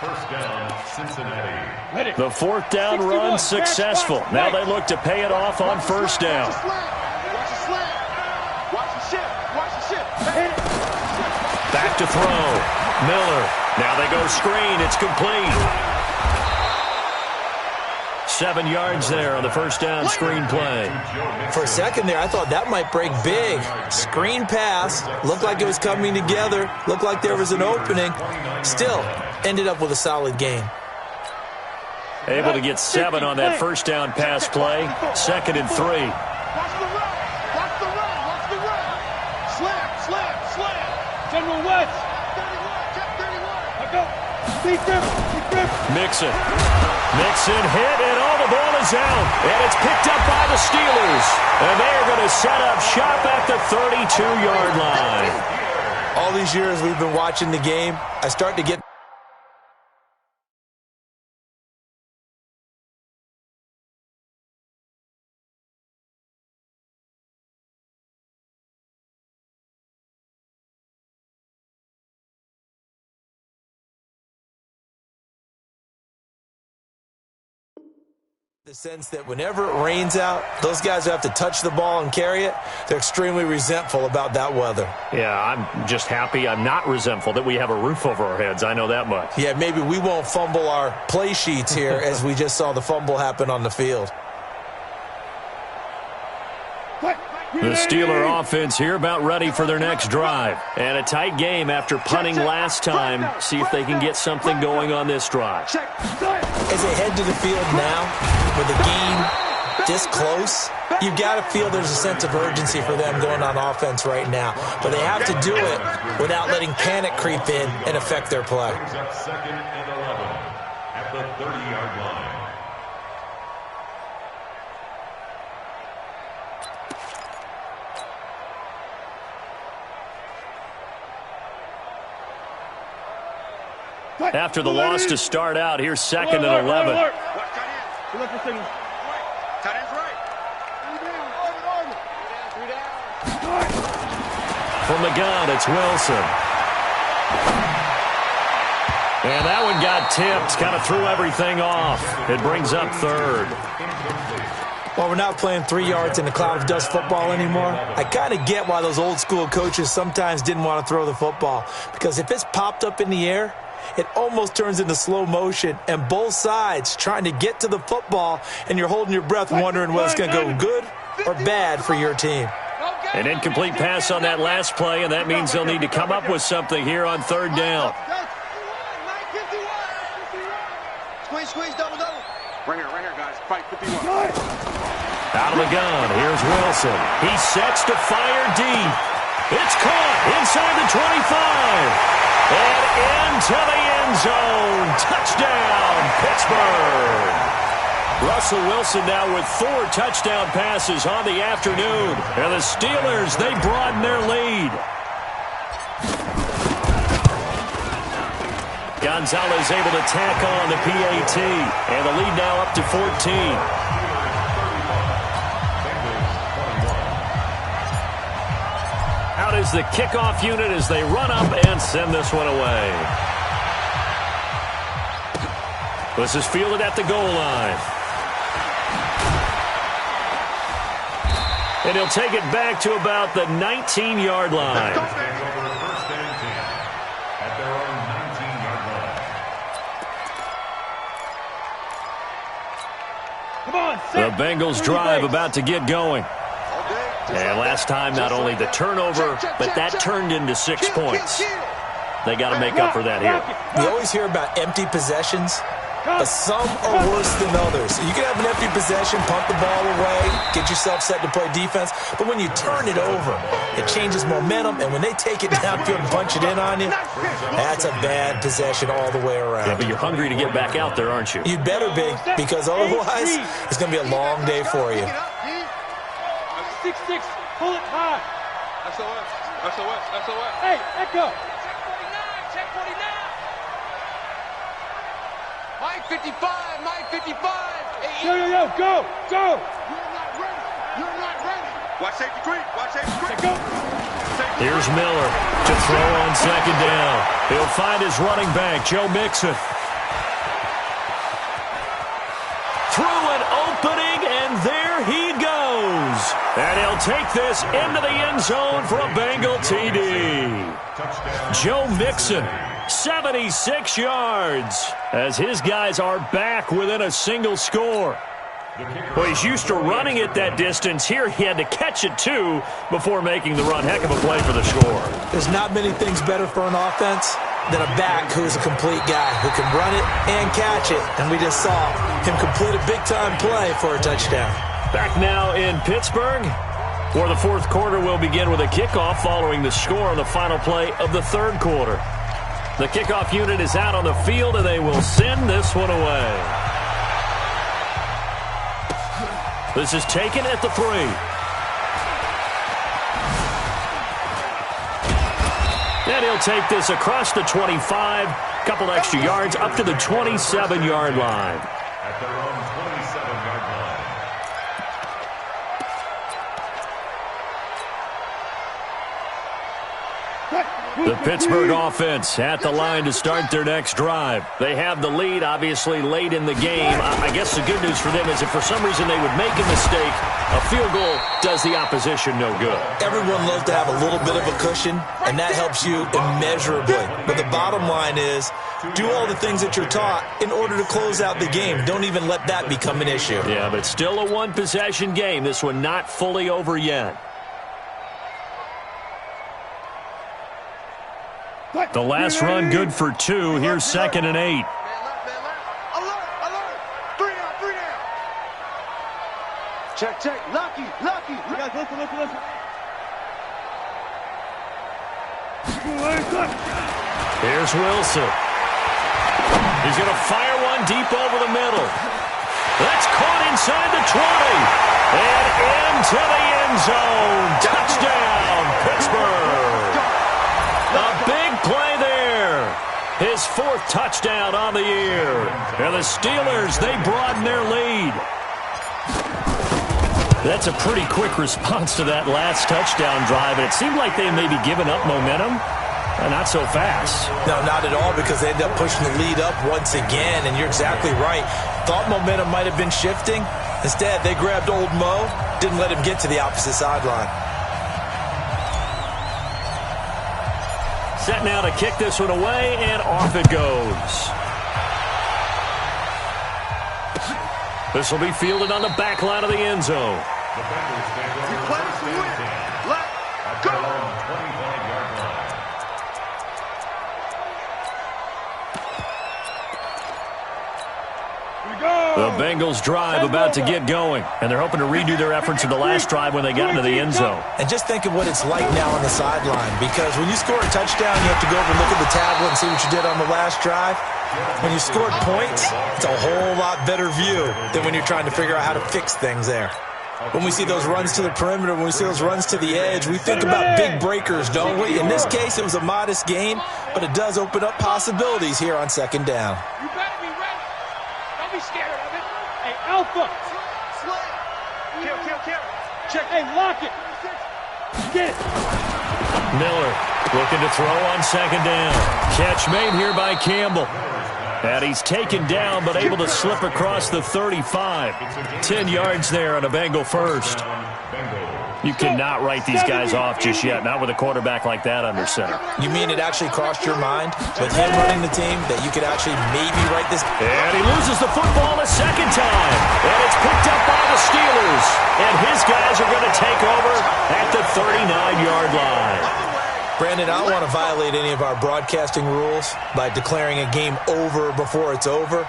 S4: First down, Cincinnati.
S3: The 4th down run successful. Now they look to pay it off on 1st down.
S2: Watch the slant. Watch the shift. Watch the shift.
S3: Back to throw. Miller. Now they go screen. It's complete. 7 yards there on the 1st down screen play.
S5: For a second there, I thought that might break big. Screen pass. Looked like it was coming together. Looked like there was an opening. Still, ended up with a solid gain.
S3: Able to get 7 on that 1st down pass play. 2nd and 3.
S2: Watch the run. Watch the run. Watch the run. Slam.
S1: General West.
S2: 31. Check 31.
S1: I'll go. Deep grip.
S3: Mixon hit, and all the ball is out. And it's picked up by the Steelers. And they are going to set up shop at the 32-yard line.
S5: All these years we've been watching the game, I start to get the sense that whenever it rains out, those guys who have to touch the ball and carry it, they're extremely resentful about that weather.
S3: Yeah, I'm just happy I'm not resentful that we have a roof over our heads. I know that much.
S5: Yeah, maybe we won't fumble our play sheets here as we just saw the fumble happen on the field.
S3: The Steeler offense here about ready for their next drive. And a tight game after punting last time. See if they can get something going on this drive.
S5: As they head to the field now, with the game this close, you've got to feel there's a sense of urgency for them going on offense right now. But they have to do it without letting panic creep in and affect their play.
S4: 2nd and 11 at the 30-yard line.
S3: After the loss to start out, here's 2nd and 11.
S2: Tight end's right.
S3: From the gun, it's Wilson. And that one got tipped, kind of threw everything off. It brings up 3rd.
S5: While we're not playing 3 yards in a cloud of dust football anymore, I kind of get why those old school coaches sometimes didn't want to throw the football. Because if it's popped up in the air, it almost turns into slow motion, and both sides trying to get to the football, and you're holding your breath wondering whether it's going to go good or bad for your team.
S3: An incomplete pass on that last play, and that means they'll need to come up with something here on 3rd down.
S2: Squeeze, double. Right here, guys. Fight 51.
S3: Out of the gun, here's Wilson. He sets to fire deep. It's caught inside the 25. And into the end zone. Touchdown, Pittsburgh. Russell Wilson now with 4 touchdown passes on the afternoon. And the Steelers, they broaden their lead. Gonzalez able to tack on the PAT. And the lead now up to 14. Out is the kickoff unit as they run up and send this one away. This is fielded at the goal line. And he'll take it back to about the 19-yard line.
S4: First and 10 at their own 19-yard line.
S1: Come on,
S3: The Bengals drive about to get going. And last time, not only the turnover, but that turned into 6 points. They got to make up for that here.
S5: We always hear about empty possessions. but some are worse than others. You can have an empty possession, punt the ball away, get yourself set to play defense, but when you turn it over, it changes momentum, and when they take it downfield and punch it in on you, that's a bad possession all the way around.
S3: Yeah, but you're hungry to get back out there, aren't you?
S5: You better be, because otherwise, it's going to be a long day for you.
S1: 6-6, pull it high.
S2: SOS.
S1: Hey, Echo.
S2: Check 49. Mike 55.
S1: Yo, go.
S2: You're not ready. Watch safety creep.
S1: Go.
S3: Here's Miller to throw on second down. He'll find his running back, Joe Mixon. Through an opening, and there he goes. And he'll take this into the end zone for a Bengal TD. Joe Mixon, 76 yards, as his guys are back within a single score. Well, he's used to running it that distance. Here he had to catch it, too, before making the run. Heck of a play for the score.
S5: There's not many things better for an offense than a back who is a complete guy who can run it and catch it. And we just saw him complete a big-time play for a touchdown.
S3: Back now in Pittsburgh, where the fourth quarter will begin with a kickoff following the score on the final play of the third quarter. The kickoff unit is out on the field, and they will send this one away. This is taken at the 3. And he'll take this across the 25, couple extra yards, up to the 27-yard line.
S4: At their own 27-yard line.
S3: The Pittsburgh offense at the line to start their next drive. They have the lead, obviously, late in the game. I guess the good news for them is if for some reason they would make a mistake, a field goal does the opposition no good.
S5: Everyone loves to have a little bit of a cushion, and that helps you immeasurably. But the bottom line is, do all the things that you're taught in order to close out the game. Don't even let that become an issue.
S3: Yeah, but still a one-possession game. This one not fully over yet. The last run good for 2. Here's 2nd and 8.
S2: Man left. Alert. 3 down. Check. Lucky.
S1: You guys, listen.
S3: Here's Wilson. He's going to fire one deep over the middle. That's caught inside the 20. And into the end zone. Touchdown, Pittsburgh. A big play there. His 4th touchdown on the year. And the Steelers, they broaden their lead. That's a pretty quick response to that last touchdown drive. And it seemed like they may be giving up momentum. Not so fast.
S5: No, not at all, because they end up pushing the lead up once again. And you're exactly right. Thought momentum might have been shifting. Instead, they grabbed old Mo, didn't let him get to the opposite sideline.
S3: Set now to kick this one away, and off it goes. This will be fielded on the back line of the end zone.
S4: The Bengals take over
S2: You play
S4: first
S2: to
S4: and
S2: win.
S4: 10
S2: Let
S4: at
S2: go.
S4: their own 25-yard line.
S3: The Bengals drive about to get going, and they're hoping to redo their efforts in the last drive when they got into the end zone.
S5: And just think of what it's like now on the sideline, because when you score a touchdown, you have to go over and look at the tablet and see what you did on the last drive. When you scored points, it's a whole lot better view than when you're trying to figure out how to fix things there. When we see those runs to the perimeter, when we see those runs to the edge, we think about big breakers, don't we? In this case, it was a modest gain, but it does open up possibilities here on 2nd down.
S2: You better be ready. Don't be scared of it.
S1: Hey, Alpha.
S2: Kill. Check.
S1: Hey, lock it. Get it.
S3: Miller looking to throw on 2nd down. Catch made here by Campbell. And he's taken down, but able to slip across the 35. 10 yards there on a Bengal first. You cannot write these guys off just yet, not with a quarterback like that under center.
S5: You mean it actually crossed your mind with him running the team that you could actually maybe write this?
S3: And he loses the football a second time. And it's picked up by the Steelers. And his guys are going to take over at the 39-yard line.
S5: Brandon, I don't want to violate any of our broadcasting rules by declaring a game over before it's over.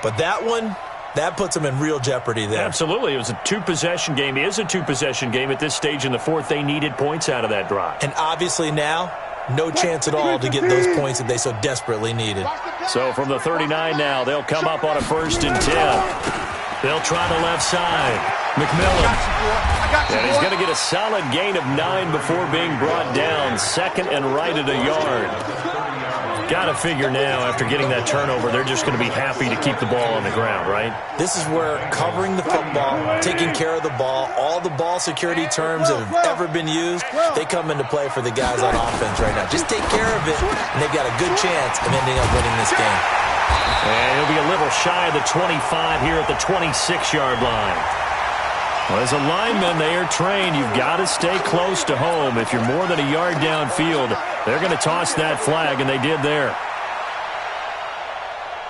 S5: But that one, that puts them in real jeopardy there.
S3: Absolutely. It was a two-possession game. It is a two-possession game at this stage in the fourth. They needed points out of that drive.
S5: And obviously now, no chance at all to get those points that they so desperately needed.
S3: So from the 39 now, they'll come up on a 1st and 10. They'll try the left side. McMillan. And he's going to get a solid gain of 9 before being brought down. 2nd and right at a yard. Got to figure now, after getting that turnover, they're just going to be happy to keep the ball on the ground, right?
S5: This is where covering the football, taking care of the ball, all the ball security terms that have ever been used, they come into play for the guys on offense right now. Just take care of it, and they've got a good chance of ending up winning this game.
S3: And he'll be a little shy of the 25 here at the 26-yard line. Well, as a lineman, they are trained. You've got to stay close to home. If you're more than a yard downfield, they're going to toss that flag, and they did there.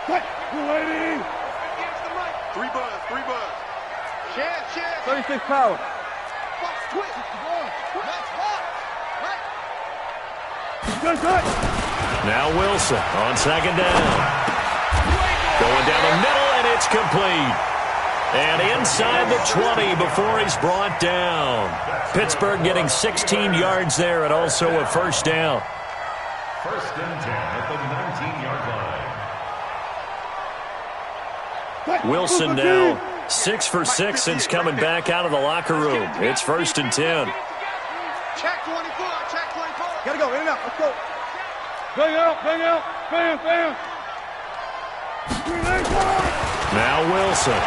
S2: 3 buzz. Chance.
S1: 36 power.
S3: Now Wilson on 2nd down. Going down the middle, and it's complete. And inside the 20 before he's brought down. Pittsburgh getting 16 yards there and also a 1st down.
S4: 1st and 10 at the 19-yard line.
S3: Wilson now 6 for 6 since coming back out of the locker room. It's 1st and 10.
S2: Check 24.
S1: Gotta go, in and out, let's go. Bang out, bam.
S3: Now Wilson.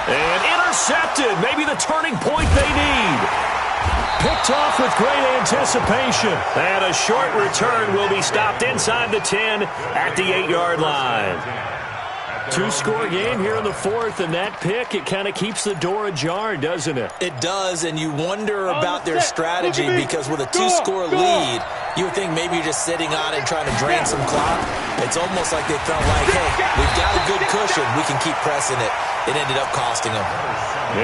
S3: And intercepted. Maybe the turning point they need. Picked off with great anticipation. And a short return will be stopped inside the 10 at the 8-yard line. 2-score game here in the 4th, and that pick, it kind of keeps the door ajar, doesn't it?
S5: It does, and you wonder about their strategy because with a 2-score lead, you would think maybe you're just sitting on it and trying to drain some clock. It's almost like they felt like, hey, we've got a good cushion. We can keep pressing it. It ended up costing them.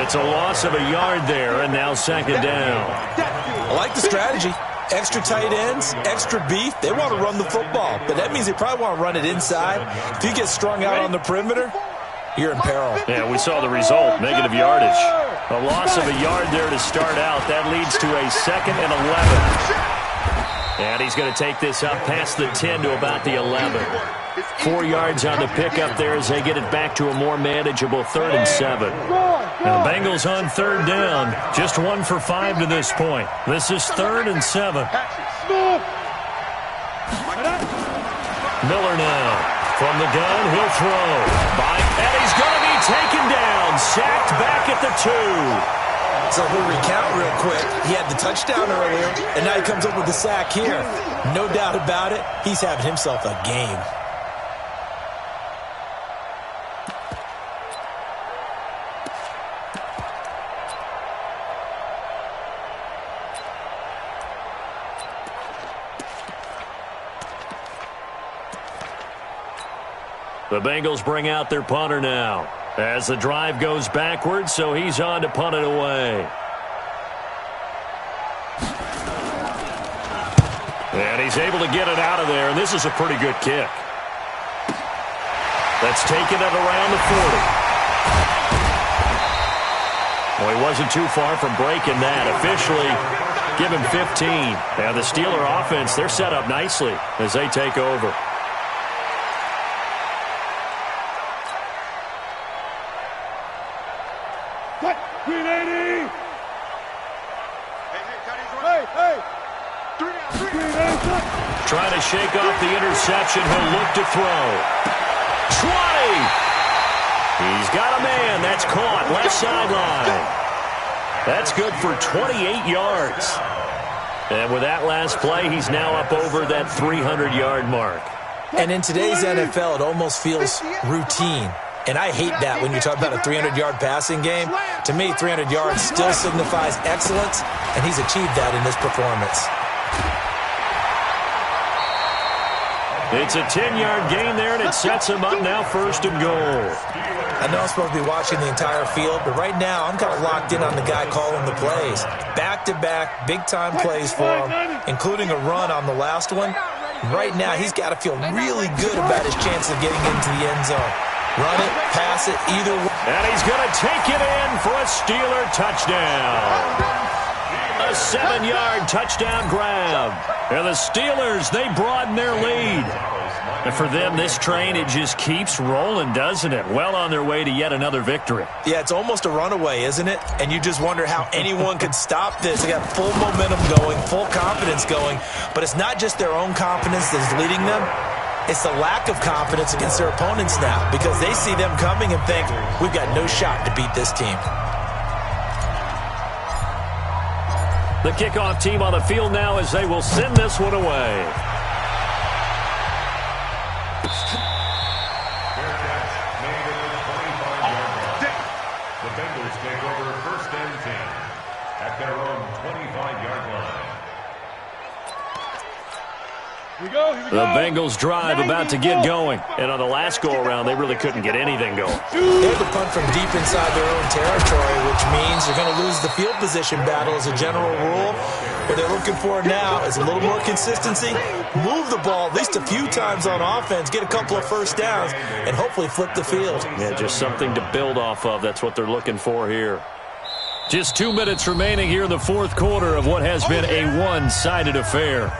S3: It's a loss of a yard there, and now 2nd down.
S5: I like the strategy. Extra tight ends, extra beef. They want to run the football, but that means they probably want to run it inside. If you get strung out on the perimeter, you're in peril.
S3: Yeah, we saw the result, negative yardage. A loss of a yard there to start out. That leads to a 2nd and 11. And he's going to take this up past the 10 to about the 11. 4 yards on the pickup there as they get it back to a more manageable 3rd and 7. Now the Bengals on 3rd down. Just 1 for 5 to this point. This is 3rd and 7. Miller now. From the gun, he'll throw. And he's going to be taken down. Sacked back at the 2.
S5: So we'll recount real quick. He had the touchdown earlier, and now he comes up with the sack here. No doubt about it, he's having himself a game.
S3: The Bengals bring out their punter now as the drive goes backwards, so he's on to punt it away. And he's able to get it out of there, and this is a pretty good kick. That's taken it around the 40. Well, he wasn't too far from breaking that. Officially, give him 15. Now the Steeler offense, they're set up nicely as they take over. Trying to shake off the interception. He'll look to throw. 20. He's got a man. That's caught. Left sideline. That's good for 28 yards. And with that last play, he's now up over that 300-yard mark.
S5: And in today's NFL, it almost feels routine. And I hate that when you talk about a 300-yard passing game. To me, 300 yards still signifies excellence, and he's achieved that in this performance.
S3: It's a 10-yard gain there, and it sets him up now 1st and goal.
S5: I know I'm supposed to be watching the entire field, but right now I'm kind of locked in on the guy calling the plays. Back-to-back, big-time plays for him, including a run on the last one. Right now, he's got to feel really good about his chance of getting into the end zone. Run it, pass it, either way.
S3: And he's going to take it in for a Steeler touchdown. A 7-yard touchdown grab. And the Steelers, they broaden their lead. And for them, this train, it just keeps rolling, doesn't it? Well on their way to yet another victory.
S5: Yeah, it's almost a runaway, isn't it? And you just wonder how anyone could stop this. They got full momentum going, full confidence going. But it's not just their own confidence that's leading them. It's the lack of confidence against their opponents now, because they see them coming and think, we've got no shot to beat this team.
S3: The kickoff team on the field now as they will send this one away.
S4: The Bengals take over first and 10 at their own 25-yard line.
S1: Here we go.
S3: The Bengals drive about to get going. And on the last go-around, they really couldn't get anything going.
S5: They have to punt from deep inside their own territory, which means they're going to lose the field position battle as a general rule. What they're looking for now is a little more consistency, move the ball at least a few times on offense, get a couple of first downs, and hopefully flip the field.
S3: Yeah, just something to build off of. That's what they're looking for here. Just 2 minutes remaining here in the fourth quarter of what has been a one-sided affair.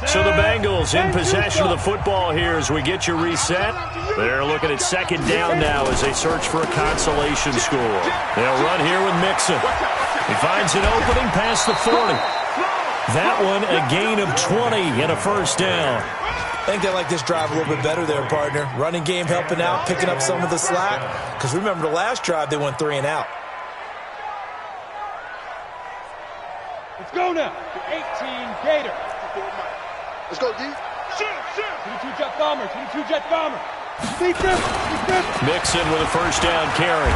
S3: So the Bengals in possession of the football here as we get you reset. They're looking at second down now as they search for a consolation score. They'll run here with Mixon. He finds an opening past the 40. That one a gain of 20 and a first down.
S5: I think they like this drive a little bit better there, partner. Running game helping out, picking up some of the slack. Because remember the last drive, they went 3 and out.
S1: Let's go now. The 18 Gator.
S2: Let's go, D.
S1: 22 Jet Bomber. 22 Jet Bomber. Deep dip.
S3: Mixon with a first down carry.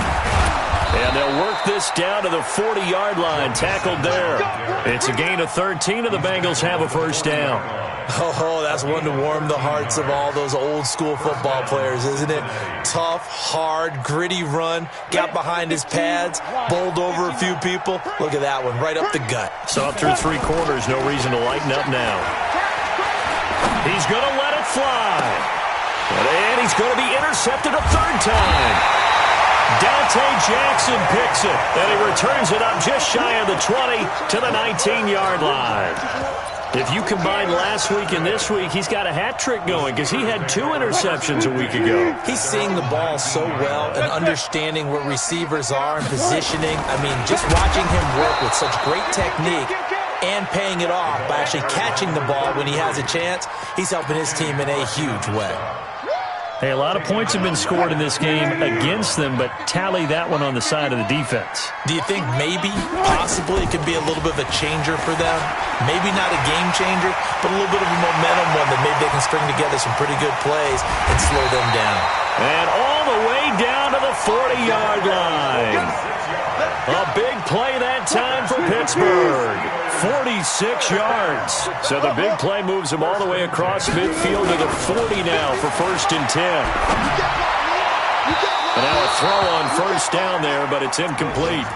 S3: And they'll work this down to the 40-yard line, tackled there. It's a gain of 13, and the Bengals have a first down.
S5: Oh, that's one to warm the hearts of all those old-school football players, isn't it? Tough, hard, gritty run, got behind his pads, bowled over a few people. Look at that one, right up the gut.
S3: So up through 3 quarters, no reason to lighten up now. He's going to let it fly. And he's going to be intercepted a third time. Dante Jackson picks it, and he returns it up just shy of the 20 to the 19-yard line. If you combine last week and this week, he's got a hat trick going because he had 2 interceptions a week ago.
S5: He's seeing the ball so well and understanding what receivers are and positioning. I mean, just watching him work with such great technique and paying it off by actually catching the ball when he has a chance, he's helping his team in a huge way.
S3: Hey, a lot of points have been scored in this game against them, but tally that one on the side of the defense.
S5: Do you think maybe, possibly, it could be a little bit of a changer for them? Maybe not a game changer, but a little bit of a momentum one that maybe they can string together some pretty good plays and slow them down.
S3: And all the way down to the 40-yard line. A big play that time for Pittsburgh. 46 yards. So the big play moves them all the way across midfield to the 40 now for first and 10. And now a throw on first down there, but it's incomplete.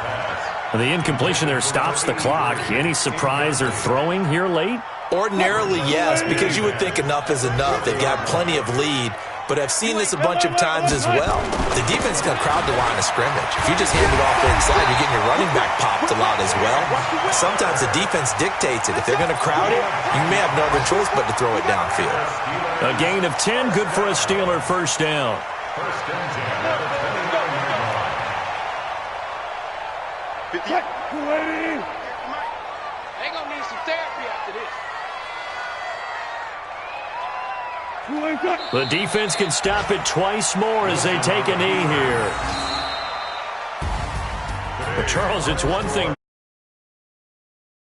S3: And the incompletion there stops the clock. Any surprise they're throwing here late?
S5: Ordinarily, yes, because you would think enough is enough. They've got plenty of lead. But I've seen this a bunch of times as well. The defense is going to crowd the line of scrimmage. If you just hand it off inside, you're getting your running back popped a lot as well. Sometimes the defense dictates it. If they're going to crowd it, you may have no other choice but to throw it downfield.
S3: A gain of 10, good for a Steeler first down.
S4: First and 10.
S1: Check.
S2: They're going to need some therapy after this.
S3: The defense can stop it twice more as they take a knee here. But Charles, it's one thing.